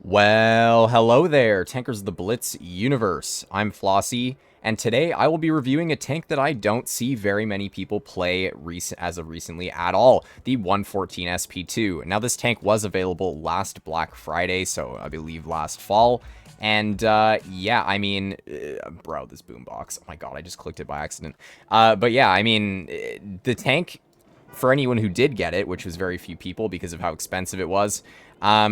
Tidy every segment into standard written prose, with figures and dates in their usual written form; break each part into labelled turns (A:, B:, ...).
A: Well, hello there, Tankers of the Blitz universe. I'm Flossie, and today I will be reviewing a tank that I don't see very many people play as of recently at all, the 114 SP2. Now, this tank was available last Black Friday, so I believe last fall, and yeah, I mean, bro, this boombox, oh my god, I just clicked it by accident. But yeah, I mean, the tank, for anyone who did get it, which was very few people because of how expensive it was, a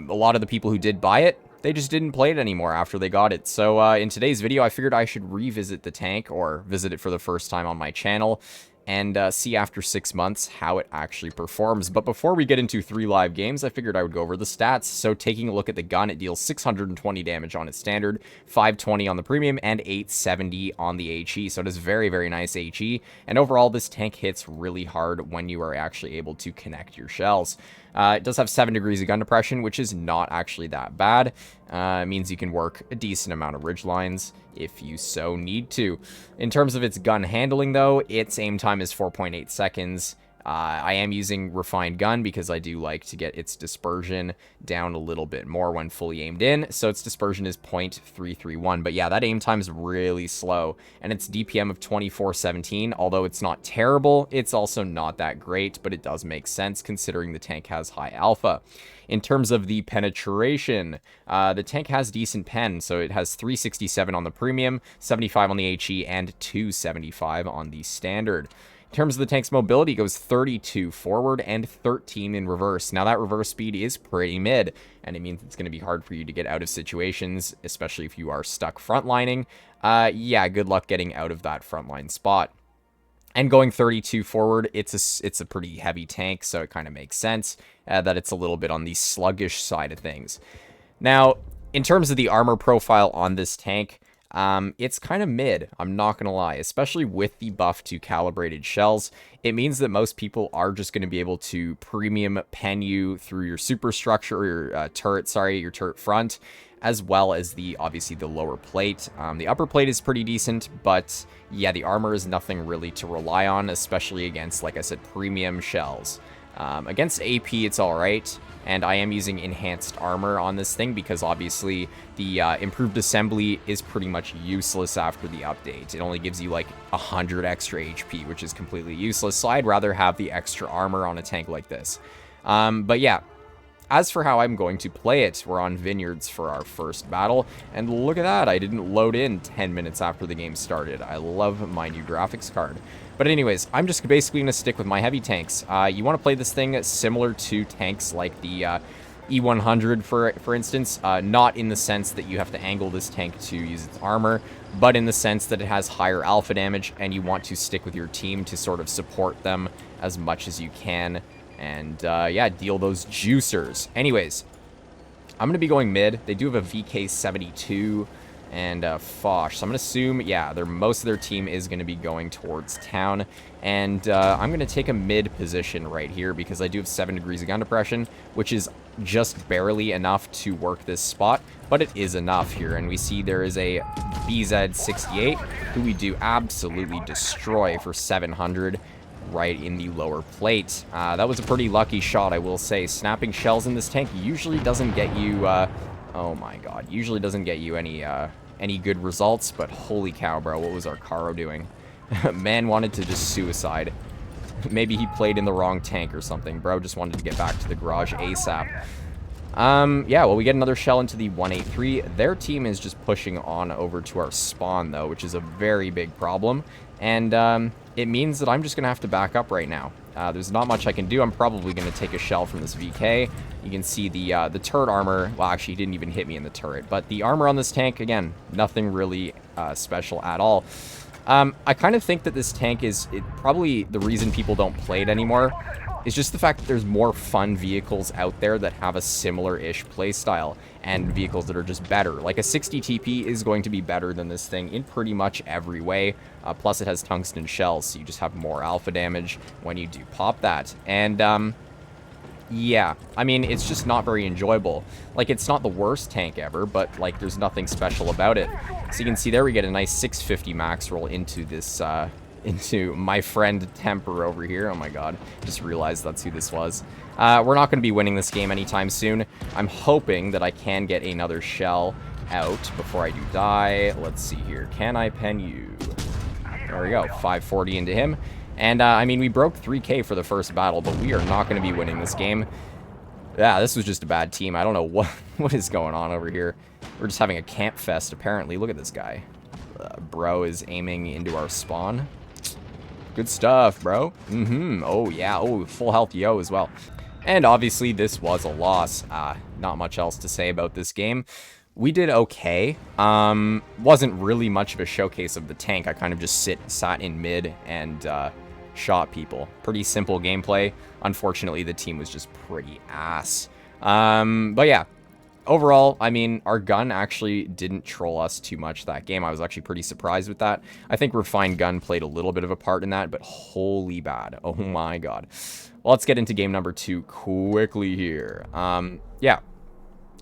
A: lot of the people who did buy it, they just didn't play it anymore after they got it. So in today's video, I figured I should revisit the tank, or visit it for the first time on my channel, and see after 6 months how it actually performs. But before we get into 3 live games, I figured I would go over the stats. So taking a look at the gun, it deals 620 damage on its standard, 520 on the premium, and 870 on the HE. So it is very, very nice HE. And overall, this tank hits really hard when you are actually able to connect your shells. It does have 7 degrees of gun depression, which is not actually that bad. It means you can work a decent amount of ridge lines if you so need to. In terms of its gun handling, though, its aim time is 4.8 seconds. I am using refined gun because I do like to get its dispersion down a little bit more when fully aimed in. So its dispersion is 0.331. But yeah, that aim time is really slow. And its DPM of 2417, although it's not terrible, it's also not that great. But it does make sense considering the tank has high alpha. In terms of the penetration, the tank has decent pen. So it has 367 on the premium, 75 on the HE, and 275 on the standard. In terms of the tank's mobility, it goes 32 forward and 13 in reverse. Now, that reverse speed is pretty mid, and it means it's going to be hard for you to get out of situations, especially if you are stuck frontlining. Yeah, good luck getting out of that frontline spot. And going 32 forward, it's a pretty heavy tank, so it kind of makes sense that it's a little bit on the sluggish side of things. Now, in terms of the armor profile on this tank, it's kind of mid, I'm not going to lie, especially with the buff to calibrated shells. It means that most people are just going to be able to premium pen you through your superstructure, or your your turret front, as well as obviously the lower plate. The upper plate is pretty decent, but yeah, the armor is nothing really to rely on, especially against, like I said, premium shells. Against AP, it's alright, and I am using enhanced armor on this thing because obviously the improved assembly is pretty much useless after the update. It only gives you like 100 extra HP, which is completely useless, so I'd rather have the extra armor on a tank like this. But yeah, as for how I'm going to play it, we're on Vineyards for our first battle, and look at that, I didn't load in 10 minutes after the game started. I love my new graphics card. But anyways, I'm just basically going to stick with my heavy tanks. You want to play this thing similar to tanks like the E100, for instance, not in the sense that you have to angle this tank to use its armor, but in the sense that it has higher alpha damage, and you want to stick with your team to sort of support them as much as you can, and yeah, deal those juicers. Anyways, I'm going to be going mid. They do have a VK72 and Foch, so I'm going to assume, yeah, most of their team is going to be going towards town, and I'm going to take a mid position right here because I do have 7 degrees of gun depression, which is just barely enough to work this spot, but it is enough here. And we see there is a BZ68 who we do absolutely destroy for 700 right in the lower plate. That was a pretty lucky shot, I will say. Snapping shells in this tank usually doesn't get you oh my god, usually doesn't get you any good results, but holy cow, bro, what was our Caro doing? Man wanted to just suicide. Maybe he played in the wrong tank or something. Bro just wanted to get back to the garage ASAP. Yeah, well, we get another shell into the 183. Their team is just pushing on over to our spawn, though, which is a very big problem. And it means that I'm just going to have to back up right now. There's not much I can do. I'm probably going to take a shell from this VK. You can see the turret armor. Well, actually, he didn't even hit me in the turret. But the armor on this tank, again, nothing really special at all. I kind of think that this tank is probably the reason people don't play it anymore. Is just the fact that there's more fun vehicles out there that have a similar-ish playstyle, and vehicles that are just better. Like a 60 TP is going to be better than this thing in pretty much every way. Plus it has tungsten shells, so you just have more alpha damage when you do pop that. And yeah, I mean, it's just not very enjoyable. Like, it's not the worst tank ever, but like, there's nothing special about it. So you can see there we get a nice 650 max roll into this into my friend Temper over here. Oh my god, just realized that's who this was. We're not going to be winning this game anytime soon. I'm hoping that I can get another shell out before I do die. Let's see here. Can I pen you? There we go. 540 into him. And, I mean, we broke 3K for the first battle, but we are not going to be winning this game. Yeah, this was just a bad team. I don't know what is going on over here. We're just having a camp fest, apparently. Look at this guy. Bro is aiming into our spawn. Good stuff, bro. Oh, yeah. Oh, full health yo as well. And obviously, this was a loss. Not much else to say about this game. We did okay. Wasn't really much of a showcase of the tank. I kind of just sat in mid and shot people. Pretty simple gameplay. Unfortunately, the team was just pretty ass. But yeah, overall, I mean, our gun actually didn't troll us too much that game. I was actually pretty surprised with that. I think Refined Gun played a little bit of a part in that, but holy bad. Oh my god. Well, let's get into game number 2 quickly here. Yeah.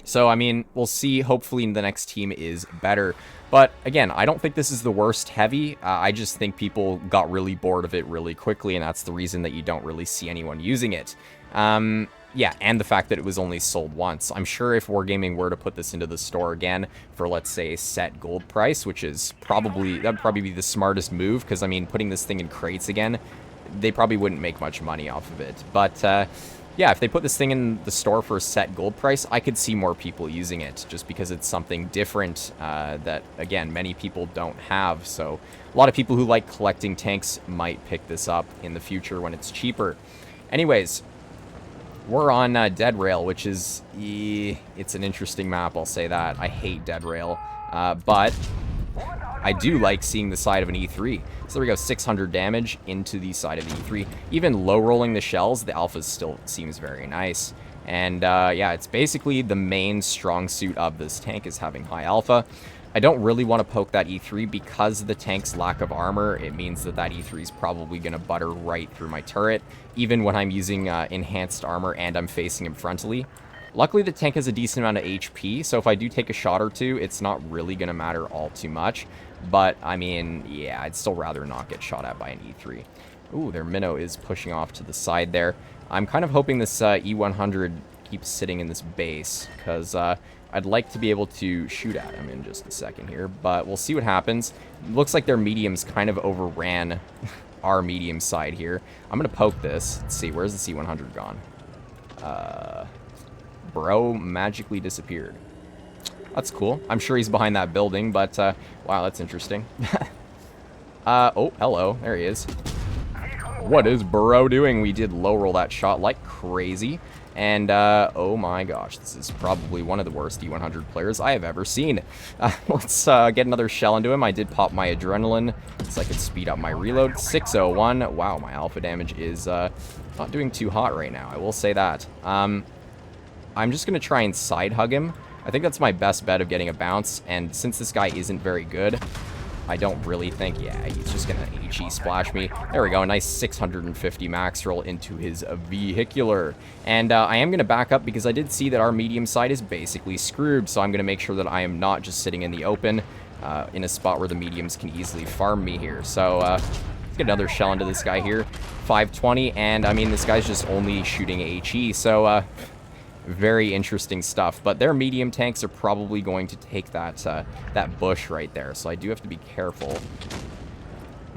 A: So, I mean, we'll see. Hopefully the next team is better. But, again, I don't think this is the worst heavy. I just think people got really bored of it really quickly, and that's the reason that you don't really see anyone using it. Yeah, and the fact that it was only sold once. I'm sure if Wargaming were to put this into the store again for, let's say, set gold price, which is probably, that'd probably be the smartest move, because, I mean, putting this thing in crates again, they probably wouldn't make much money off of it. But, yeah, if they put this thing in the store for a set gold price, I could see more people using it, just because it's something different that, again, many people don't have. So a lot of people who like collecting tanks might pick this up in the future when it's cheaper. Anyways, we're on Dead Rail, which is, it's an interesting map, I'll say that. I hate Dead Rail, but I do like seeing the side of an E3. So there we go, 600 damage into the side of the E3. Even low rolling the shells, the alpha still seems very nice. And yeah, it's basically the main strong suit of this tank is having high alpha. I don't really want to poke that E3 because of the tank's lack of armor. It means that that E3 is probably going to butter right through my turret, even when I'm using enhanced armor and I'm facing him frontally. Luckily, the tank has a decent amount of HP, so if I do take a shot or two, it's not really going to matter all too much. But, I mean, yeah, I'd still rather not get shot at by an E3. Ooh, their minnow is pushing off to the side there. I'm kind of hoping this E100 keeps sitting in this base, because I'd like to be able to shoot at him in just a second here, but we'll see what happens. Looks like their mediums kind of overran our medium side here. I'm going to poke this. Let's see, where's the C100 gone? Bro magically disappeared. That's cool. I'm sure he's behind that building, but, wow, that's interesting. Oh, hello. There he is. What is bro doing? We did low roll that shot like crazy. And, oh my gosh, this is probably one of the worst E100 players I have ever seen. Let's get another shell into him. I did pop my adrenaline so I could speed up my reload. 601. Wow, my alpha damage is not doing too hot right now. I will say that. I'm just going to try and side hug him. I think that's my best bet of getting a bounce. And since this guy isn't very good, I don't really think, yeah, he's just going to HE splash me. There we go, a nice 650 max roll into his vehicular. And I am going to back up because I did see that our medium side is basically screwed, so I'm going to make sure that I am not just sitting in the open in a spot where the mediums can easily farm me here. So let's get another shell into this guy here. 520, and I mean, this guy's just only shooting HE, so very interesting stuff. But their medium tanks are probably going to take that that bush right there, so I do have to be careful.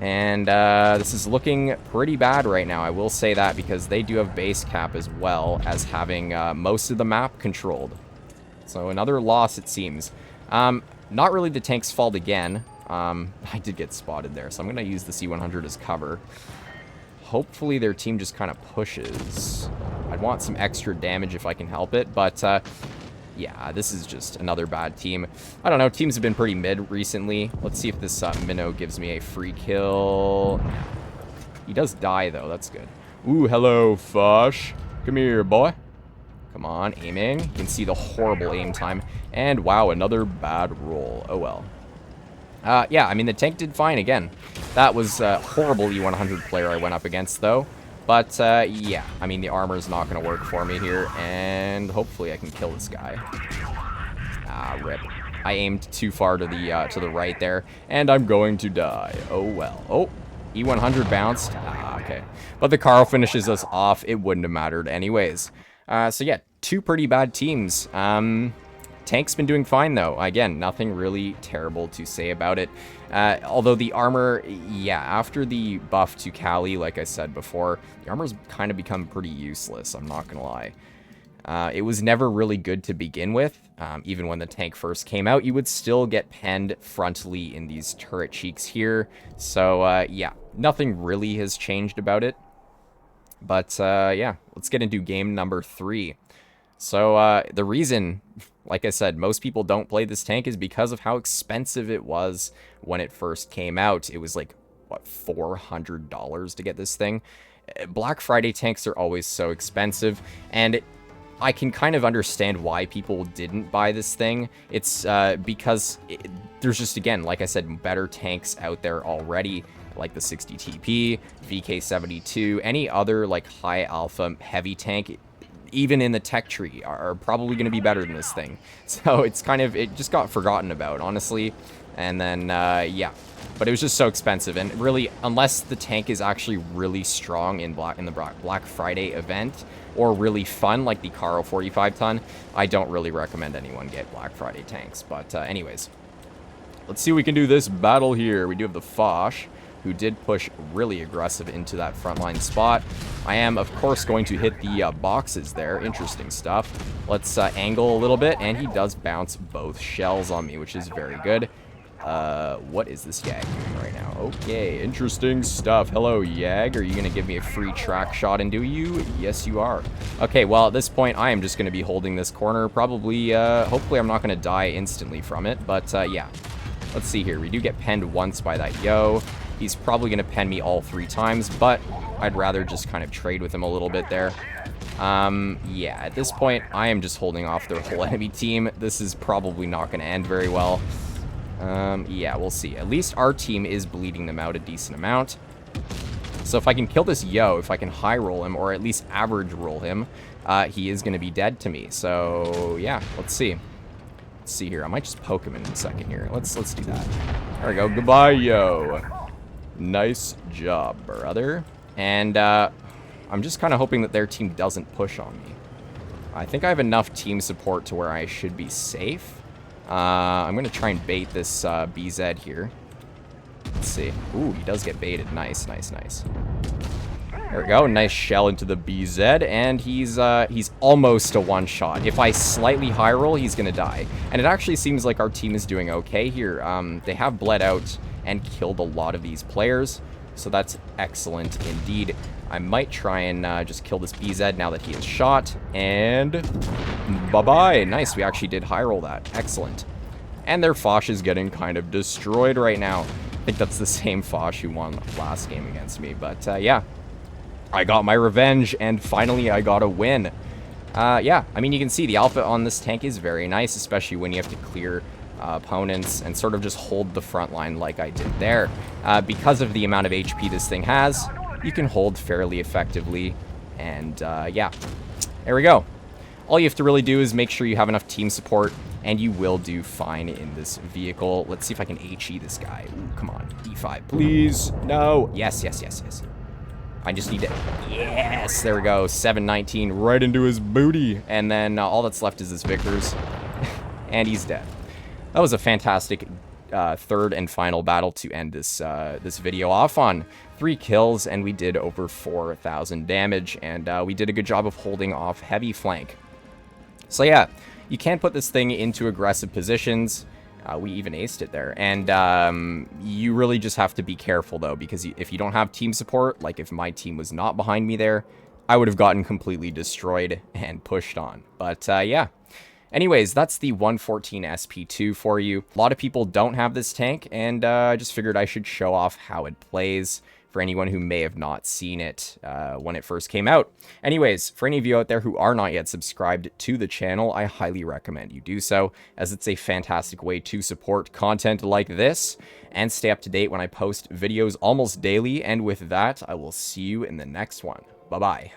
A: And this is looking pretty bad right now, I will say that, because they do have base cap as well as having most of the map controlled. So another loss, it seems. Not really the tank's fault again. I did get spotted there, so I'm going to use the C100 as cover. Hopefully their team just kind of pushes. I'd want some extra damage if I can help it, but yeah, this is just another bad team. I don't know, teams have been pretty mid recently. Let's see if this minnow gives me a free kill. He does die, though. That's good. Ooh, hello, Fush. Come here, boy. Come on, aiming. You can see the horrible aim time. And, wow, another bad roll. Oh, well. Yeah, I mean, the tank did fine again. That was a horrible E100 player I went up against, though. But, yeah, I mean, the armor is not going to work for me here, and hopefully I can kill this guy. Ah, rip. I aimed too far to the right there, and I'm going to die. Oh, well. Oh, E100 bounced. Okay. But the Carl finishes us off. It wouldn't have mattered anyways. So yeah, two pretty bad teams. Tank's been doing fine, though. Again, nothing really terrible to say about it. Although the armor, yeah, after the buff to Kali, like I said before, the armor's kind of become pretty useless, I'm not going to lie. It was never really good to begin with. Even when the tank first came out, you would still get penned frontally in these turret cheeks here. So, yeah, nothing really has changed about it. But, yeah, let's get into game number 3. So, the reason, like I said, most people don't play this tank is because of how expensive it was when it first came out. It was like, what, $400 to get this thing? Black Friday tanks are always so expensive, and I can kind of understand why people didn't buy this thing. It's because there's just, again, like I said, better tanks out there already, like the 60TP, VK72, any other like high alpha heavy tank, even in the tech tree, are probably going to be better than this thing. So it's kind of, it just got forgotten about, honestly. And then, yeah. But it was just so expensive, and really, unless the tank is actually really strong in the Black Friday event, or really fun, like the Caro 45 ton, I don't really recommend anyone get Black Friday tanks. But anyways, let's see if we can do this battle here. We do have the Foch, who did push really aggressive into that frontline spot. I am, of course, going to hit the boxes there. Interesting stuff. Let's angle a little bit, and he does bounce both shells on me, which is very good. What is this Yag doing right now? Okay, interesting stuff. Hello, Yag. Are you going to give me a free track shot into you? Yes, you are. Okay, well, at this point, I am just going to be holding this corner. Probably, hopefully I'm not going to die instantly from it, but, yeah. Let's see here. We do get penned once by that Yo. He's probably going to pen me all 3 times, but I'd rather just kind of trade with him a little bit there. Yeah, at this point, I am just holding off their whole enemy team. This is probably not going to end very well. Yeah, we'll see. At least our team is bleeding them out a decent amount. So if I can kill this Yo, if I can high roll him, or at least average roll him, he is going to be dead to me. So, yeah, let's see. Let's see here. I might just poke him in a second here. Let's do that. There we go. Goodbye, Yo. Nice job, brother. And, I'm just kind of hoping that their team doesn't push on me. I think I have enough team support to where I should be safe. I'm going to try and bait this BZ here. Let's see. Ooh, he does get baited. Nice, nice, nice. There we go. Nice shell into the BZ, and he's almost a one-shot. If I slightly high roll, he's going to die. And it actually seems like our team is doing okay here. They have bled out and killed a lot of these players, so that's excellent indeed. I might try and just kill this BZ now that he is shot, and bye-bye. Nice, we actually did high roll that. Excellent. And their Foch is getting kind of destroyed right now. I think that's the same Foch who won last game against me, but yeah. I got my revenge, and finally I got a win. Yeah, I mean, you can see the alpha on this tank is very nice, especially when you have to clear opponents and sort of just hold the front line like I did there. Because of the amount of HP this thing has, you can hold fairly effectively, and yeah, there we go. All you have to really do is make sure you have enough team support, and you will do fine in this vehicle. Let's see if I can HE this guy. Ooh, come on, D5, please. No. Yes, yes, yes, yes. I just need to... Yes, there we go. 719 right into his booty. And then all that's left is his Vickers. And he's dead. That was a fantastic third and final battle to end this this video off on. 3 kills, and we did over 4,000 damage. And we did a good job of holding off heavy flank. So yeah, you can put this thing into aggressive positions. We even aced it there. And you really just have to be careful, though, because if you don't have team support, like if my team was not behind me there, I would have gotten completely destroyed and pushed on. But yeah. Anyways, that's the 114 SP2 for you. A lot of people don't have this tank, and I just figured I should show off how it plays for anyone who may have not seen it when it first came out. Anyways, for any of you out there who are not yet subscribed to the channel, I highly recommend you do so, as it's a fantastic way to support content like this and stay up to date when I post videos almost daily. And with that, I will see you in the next one. Bye-bye.